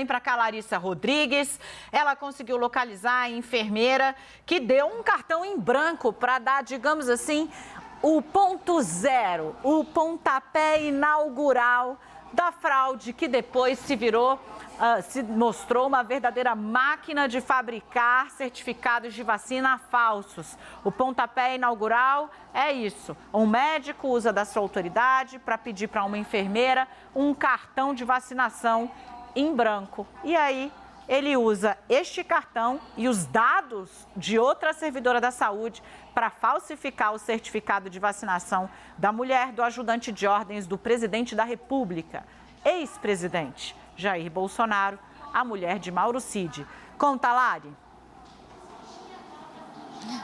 Vem para cá, Larissa Rodrigues. Ela conseguiu localizar a enfermeira que deu um cartão em branco para dar, digamos assim, o ponto zero, o pontapé inaugural da fraude que depois se mostrou uma verdadeira máquina de fabricar certificados de vacina falsos. O pontapé inaugural é isso. Um médico usa da sua autoridade para pedir para uma enfermeira um cartão de vacinação em branco. E aí ele usa este cartão e os dados de outra servidora da saúde para falsificar o certificado de vacinação da mulher do ajudante de ordens do presidente da República, ex-presidente Jair Bolsonaro, a mulher de Mauro Cid. Conta, Lari.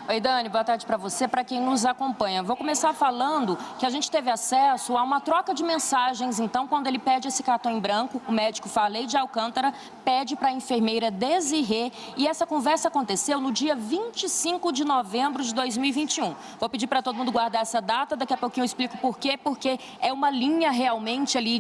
Oi, Dani, boa tarde para você, para quem nos acompanha. Vou começar falando que a gente teve acesso a uma troca de mensagens. Então, quando ele pede esse cartão em branco, o médico Farley de Alcântara pede para a enfermeira Desirê, e essa conversa aconteceu no dia 25 de novembro de 2021. Vou pedir para todo mundo guardar essa data, daqui a pouquinho eu explico por quê, porque é uma linha realmente ali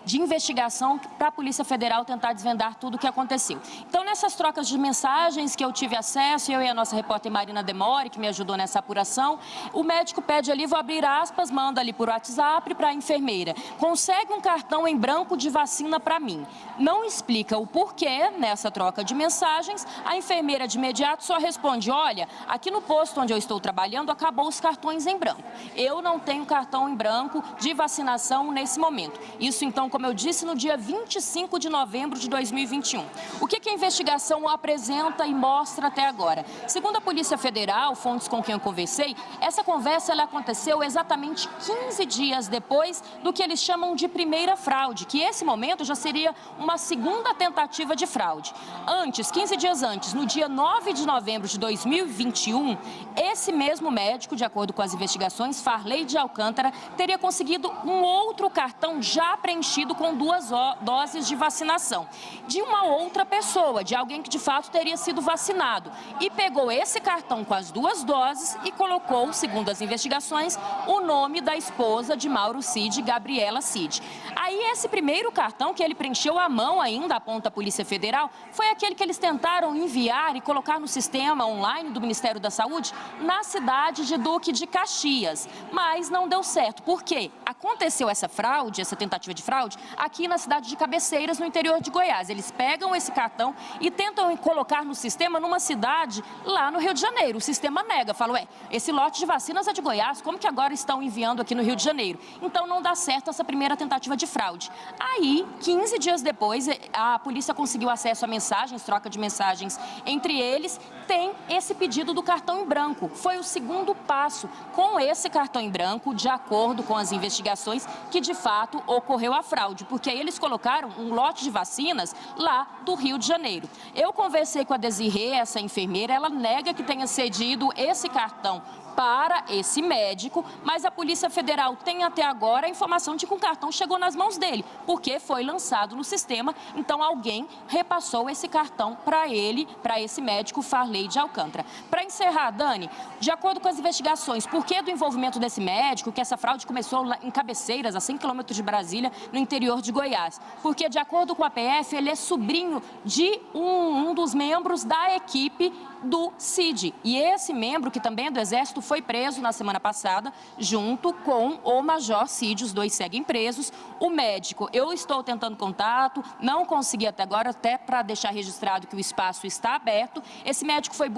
de investigação para a Polícia Federal tentar desvendar tudo o que aconteceu. Então, nessas trocas de mensagens que eu tive acesso, eu e a nossa repórter Marina Demore, que me ajudou nessa apuração, o médico pede ali, vou abrir aspas, manda ali por WhatsApp para a enfermeira: consegue um cartão em branco de vacina para mim. Não explica o porquê nessa troca de mensagens. A enfermeira de imediato só responde: olha, aqui no posto onde eu estou trabalhando acabou os cartões em branco. Eu não tenho cartão em branco de vacinação nesse momento. Isso então, como eu disse, no dia 25 de novembro de 2021. O que a investigação apresenta e mostra até agora? Segundo a Polícia Federal, fontes com quem eu conversei, essa conversa ela aconteceu exatamente 15 dias depois do que eles chamam de primeira fraude, que esse momento já seria uma segunda tentativa de fraude. Antes, 15 dias antes, no dia 9 de novembro de 2021, esse mesmo médico, de acordo com as investigações, Farley de Alcântara, teria conseguido um outro cartão já preenchido com 2 doses de vacinação, de uma outra pessoa, de alguém que de fato teria sido vacinado, e pegou esse cartão com as 2 doses e colocou, segundo as investigações, o nome da esposa de Mauro Cid, Gabriela Cid. Aí esse primeiro cartão, que ele preencheu à mão ainda, aponta a Polícia Federal, foi aquele que eles tentaram enviar e colocar no sistema online do Ministério da Saúde na cidade de Duque de Caxias, mas não deu certo. Por quê? Aconteceu essa fraude, essa tentativa de fraude, aqui na cidade de Cabeceiras, no interior de Goiás. Eles pegam esse cartão e tentam colocar no sistema numa cidade lá no Rio de Janeiro. O sistema nega, fala: esse lote de vacinas é de Goiás, como que agora estão enviando aqui no Rio de Janeiro? Então não dá certo essa primeira tentativa de fraude. Aí, 15 dias depois, a polícia conseguiu acesso a mensagens, troca de mensagens entre eles, tem esse pedido do cartão em branco. Foi o segundo passo com esse cartão em branco, de acordo com as investigações, que de fato ocorreu a fraude, porque aí eles colocaram um lote de vacinas lá do Rio de Janeiro. Eu conversei com a Desirê, essa enfermeira, ela nega que tenha cedido esse cartão para esse médico, mas a Polícia Federal tem até agora a informação de que o cartão chegou nas mãos dele, porque foi lançado no sistema, então alguém repassou esse cartão para ele, para esse médico Farley de Alcântara. Para encerrar, Dani, de acordo com as investigações, por que do envolvimento desse médico, que essa fraude começou lá em Cabeceiras, a 100 quilômetros de Brasília, no interior de Goiás? Porque, de acordo com a PF, ele é sobrinho de um dos membros da equipe do CID. E esse membro, que também é do Exército, foi preso na semana passada, junto com o Major Cid. Os dois seguem presos. O médico, eu estou tentando contato, não consegui até agora, até para deixar registrado que o espaço está aberto. Esse médico foi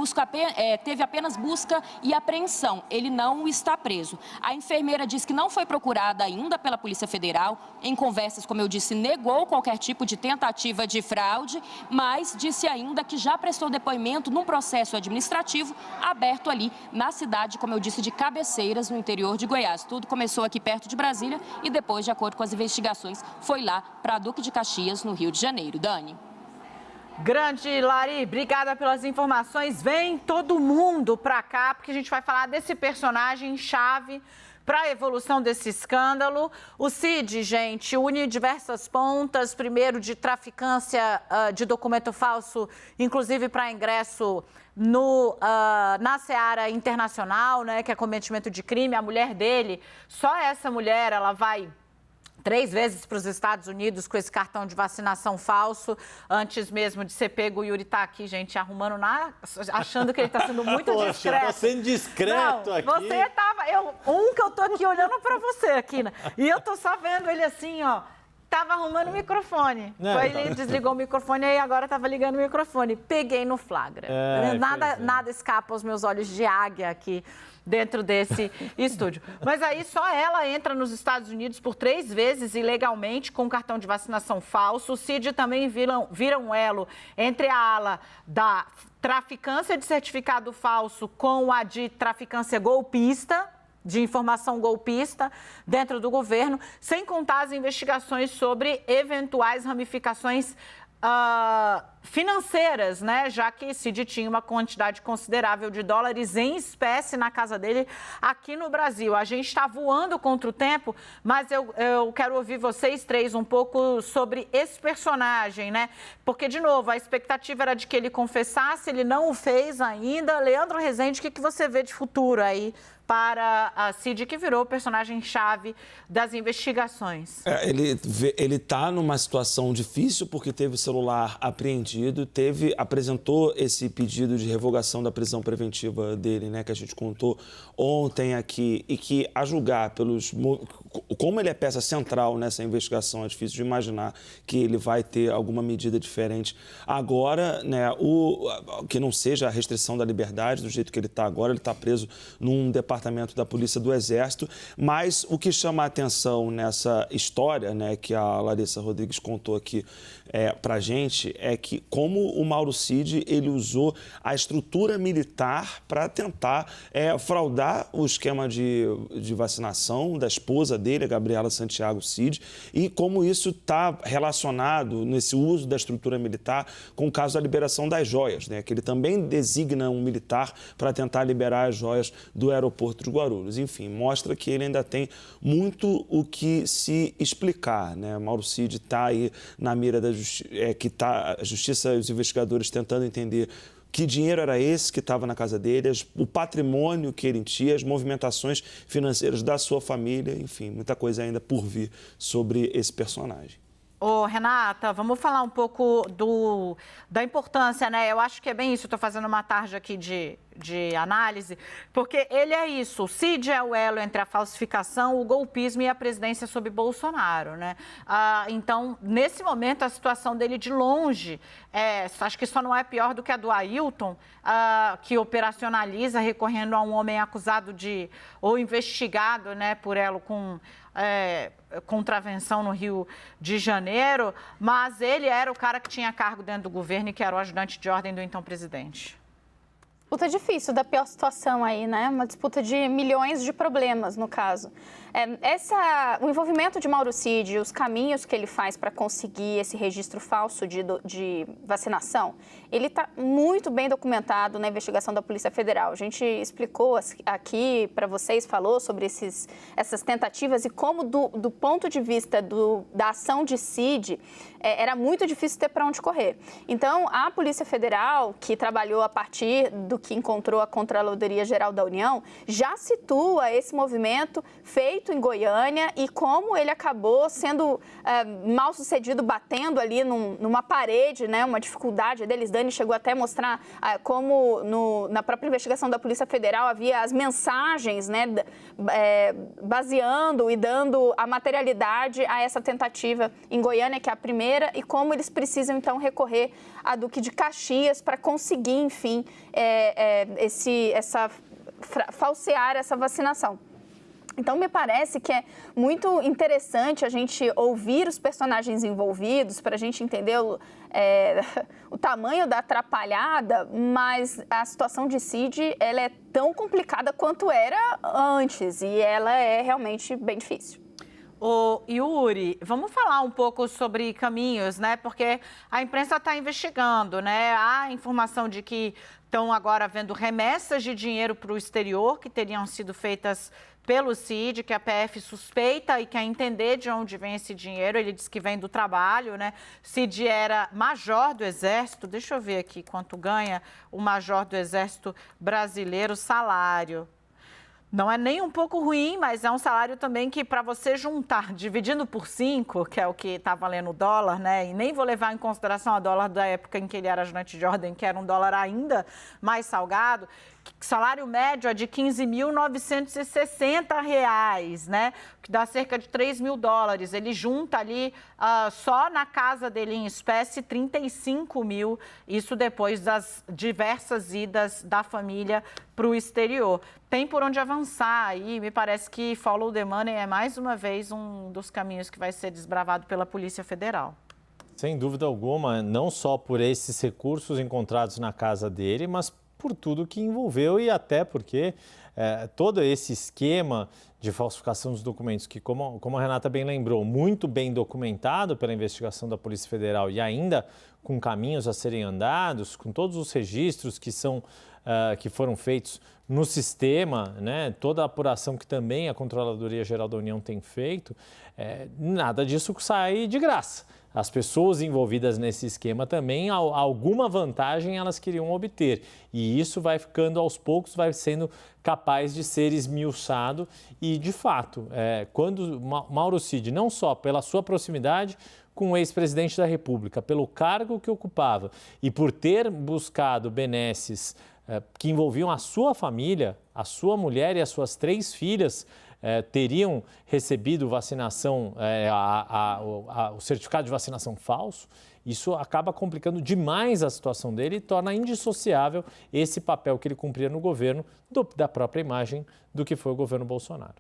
teve apenas busca e apreensão. Ele não está preso. A enfermeira diz que não foi procurada ainda pela Polícia Federal. Em conversas, como eu disse, negou qualquer tipo de tentativa de fraude, mas disse ainda que já prestou depoimento num processo administrativo aberto ali na cidade, como eu disse, de Cabeceiras, no interior de Goiás. Tudo começou aqui perto de Brasília e depois, de acordo com as investigações, foi lá para Duque de Caxias, no Rio de Janeiro. Dani. Grande, Lari, obrigada pelas informações. Vem todo mundo para cá, porque a gente vai falar desse personagem chave para a evolução desse escândalo. O CID, gente, une diversas pontas, primeiro de traficância de documento falso, inclusive para ingresso na seara internacional, né, que é cometimento de crime. A mulher dele, só essa mulher, ela vai 3 vezes para os Estados Unidos com esse cartão de vacinação falso. Antes mesmo de ser pego, o Yuri está aqui, gente, arrumando achando que ele está sendo muito discreto. Poxa, tô sendo discreto aqui. Você estava... que eu tô aqui olhando para você aqui, né? E eu tô só vendo ele assim, ó. Tava arrumando o microfone. Ele desligou o microfone e agora tava ligando o microfone. Peguei no flagra. Nada escapa aos meus olhos de águia aqui dentro desse estúdio. Mas aí só ela entra nos Estados Unidos por 3 vezes ilegalmente com cartão de vacinação falso. O CID também vira um elo entre a ala da traficância de certificado falso com a de traficância golpista, de informação golpista dentro do governo, sem contar as investigações sobre eventuais ramificações financeiras, né? Já que Cid tinha uma quantidade considerável de dólares em espécie na casa dele aqui no Brasil. A gente está voando contra o tempo, mas eu quero ouvir vocês 3 um pouco sobre esse personagem, né? Porque, de novo, a expectativa era de que ele confessasse, ele não o fez ainda. Leandro Rezende, o que você vê de futuro aí para a Cid, que virou o personagem-chave das investigações? Ele está numa situação difícil porque teve o celular apreendido, apresentou esse pedido de revogação da prisão preventiva dele, né, que a gente contou ontem aqui, e que, a julgar como ele é peça central nessa investigação, é difícil de imaginar que ele vai ter alguma medida diferente agora, né, que não seja a restrição da liberdade, do jeito que ele está agora. Ele está preso num departamento da Polícia do Exército, mas o que chama a atenção nessa história, né, que a Larissa Rodrigues contou aqui pra gente, é que como o Mauro Cid, ele usou a estrutura militar para tentar fraudar o esquema de vacinação da esposa dele, a Gabriela Santiago Cid, e como isso está relacionado nesse uso da estrutura militar com o caso da liberação das joias, né, que ele também designa um militar para tentar liberar as joias do aeroporto de Guarulhos. Enfim, mostra que ele ainda tem muito o que se explicar, né? Mauro Cid está aí na mira da a Justiça e os investigadores tentando entender que dinheiro era esse que estava na casa dele, o patrimônio que ele tinha, as movimentações financeiras da sua família, enfim, muita coisa ainda por vir sobre esse personagem. Renata, vamos falar um pouco da importância, né? Eu acho que é bem isso, estou fazendo uma tarde aqui de análise, porque ele é isso, o Cid é o elo entre a falsificação, o golpismo e a presidência sob Bolsonaro, né? Então, nesse momento, a situação dele de longe, acho que só não é pior do que a do Ailton, que operacionaliza recorrendo a um homem acusado ou investigado, né, por elo com contravenção no Rio de Janeiro, mas ele era o cara que tinha cargo dentro do governo e que era o ajudante de ordem do então presidente. Disputa difícil, da pior situação aí, né? Uma disputa de milhões de problemas, no caso. O envolvimento de Mauro Cid, os caminhos que ele faz para conseguir esse registro falso de vacinação, ele está muito bem documentado na investigação da Polícia Federal. A gente explicou aqui para vocês, falou sobre essas tentativas e como, do ponto de vista da ação de Cid, era muito difícil ter para onde correr. Então, a Polícia Federal, que trabalhou a partir do que encontrou a Controladoria Geral da União, já situa esse movimento feito em Goiânia e como ele acabou sendo mal sucedido, batendo ali numa parede, né, uma dificuldade deles. Dani chegou até a mostrar como na própria investigação da Polícia Federal havia as mensagens, né, baseando e dando a materialidade a essa tentativa em Goiânia, que é a primeira, e como eles precisam então recorrer a Duque de Caxias para conseguir, enfim, falsear essa vacinação. Então, me parece que é muito interessante a gente ouvir os personagens envolvidos para a gente entender o tamanho da atrapalhada, mas a situação de Cid, ela é tão complicada quanto era antes e ela é realmente bem difícil. Yuri, vamos falar um pouco sobre caminhos, né? Porque a imprensa está investigando, né? Há informação de que estão agora havendo remessas de dinheiro para o exterior que teriam sido feitas pelo Cid, que a PF suspeita e quer entender de onde vem esse dinheiro. Ele diz que vem do trabalho, né? Cid era major do Exército. Deixa eu ver aqui quanto ganha o major do Exército brasileiro, salário. Não é nem um pouco ruim, mas é um salário também que, para você juntar, dividindo por 5, que é o que está valendo o dólar, né? E nem vou levar em consideração o dólar da época em que ele era ajudante de ordem, que era um dólar ainda mais salgado. Salário médio é de R$ 15.960, né? Que dá cerca de $3 mil. Ele junta ali, só na casa dele em espécie, 35 mil. Isso depois das diversas idas da família para o exterior. Tem por onde avançar e me parece que follow the money é mais uma vez um dos caminhos que vai ser desbravado pela Polícia Federal. Sem dúvida alguma, não só por esses recursos encontrados na casa dele, mas por tudo que envolveu e até porque todo esse esquema de falsificação dos documentos, que como a Renata bem lembrou, muito bem documentado pela investigação da Polícia Federal e ainda com caminhos a serem andados, com todos os registros que foram feitos no sistema, né, toda a apuração que também a Controladoria Geral da União tem feito, nada disso sai de graça. As pessoas envolvidas nesse esquema também, alguma vantagem elas queriam obter. E isso vai ficando aos poucos, vai sendo capaz de ser esmiuçado. E, de fato, quando Mauro Cid, não só pela sua proximidade com o ex-presidente da República, pelo cargo que ocupava e por ter buscado benesses que envolviam a sua família, a sua mulher e as suas 3 filhas, teriam recebido vacinação, o certificado de vacinação falso, isso acaba complicando demais a situação dele e torna indissociável esse papel que ele cumpria no governo da própria imagem do que foi o governo Bolsonaro.